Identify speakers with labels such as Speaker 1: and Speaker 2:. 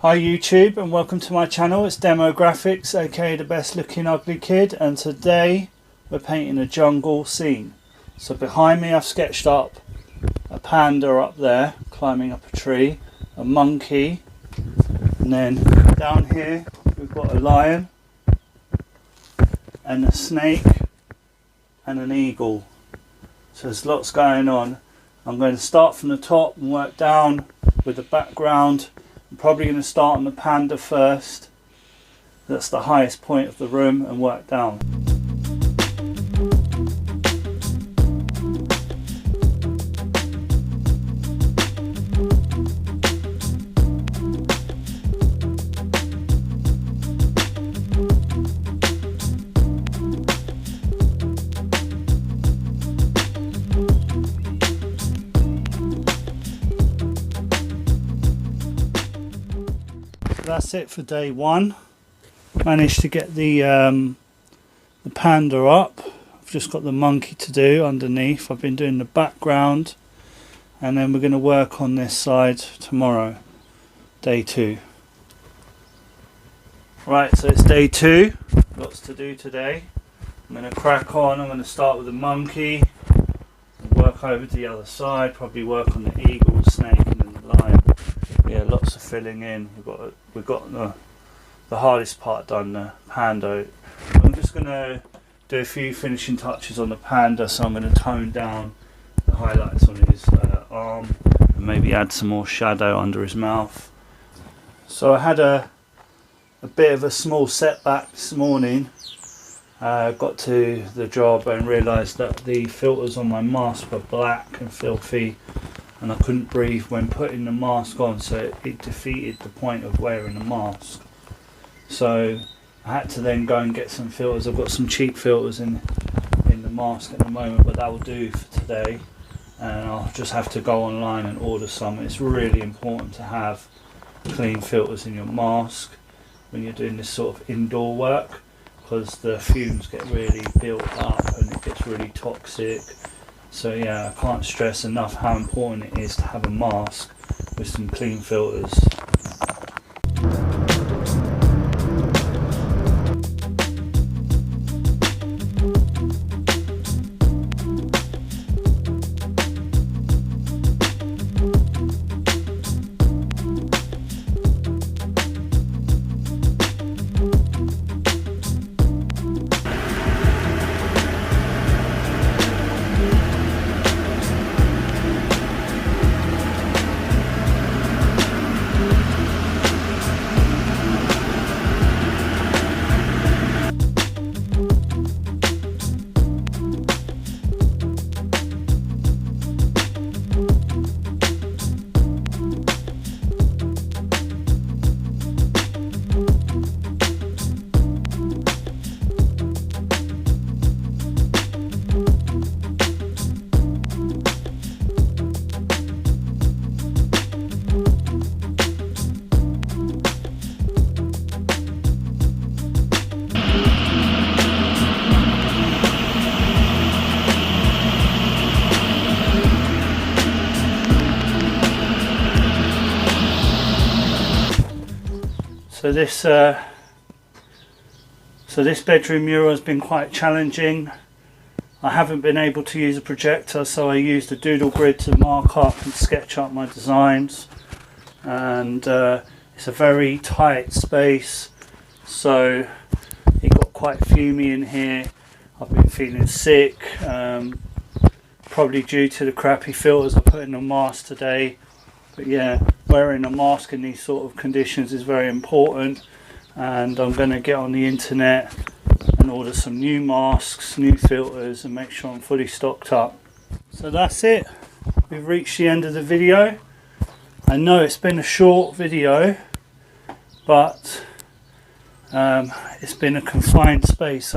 Speaker 1: Hi YouTube and welcome to my channel. It's Demograffix, aka the best looking ugly kid, and today we're painting a jungle scene. So behind me I've sketched up a panda up there climbing up a tree, a monkey, and then down here we've got a lion and a snake and an eagle. So there's lots going on. I'm going to start from the top and work down with the background. I'm probably going to start on the panda first. That's the highest point of the room, and work down. That's it for day one. Managed to get the panda up. I've just got the monkey to do underneath. I've been doing the background, and then we're going to work on this side tomorrow, day two. Right, so it's day two. Lots to do today. I'm going to crack on. I'm going to start with the monkey and work over to the other side. Probably work on the eagle, snake, and then the lion. Yeah, lots of filling in. We've got the hardest part done, the panda. I'm just going to do a few finishing touches on the panda, so I'm going to tone down the highlights on his arm and maybe add some more shadow under his mouth. So I had a bit of a small setback this morning. Got to the job and realised that the filters on my mask were black and filthy, and I couldn't breathe when putting the mask on, so it defeated the point of wearing the mask. So I had to then go and get some filters. I've got some cheap filters in the mask at the moment, but that will do for today, and I'll just have to go online and order some. It's really important to have clean filters in your mask when you're doing this sort of indoor work, because the fumes get really built up and it gets really toxic. So yeah, I can't stress enough how important it is to have a mask with some clean filters. So this bedroom mural has been quite challenging. I haven't been able to use a projector, so I used a doodle grid to mark up and sketch up my designs. And it's a very tight space, so it got quite fumey in here. I've been feeling sick, probably due to the crappy filters I put in the mask today. But yeah, wearing a mask in these sort of conditions is very important, and I'm going to get on the internet and order some new masks, new filters, and make sure I'm fully stocked up. So that's it. We've reached the end of the video. I know it's been a short video, but it's been a confined space.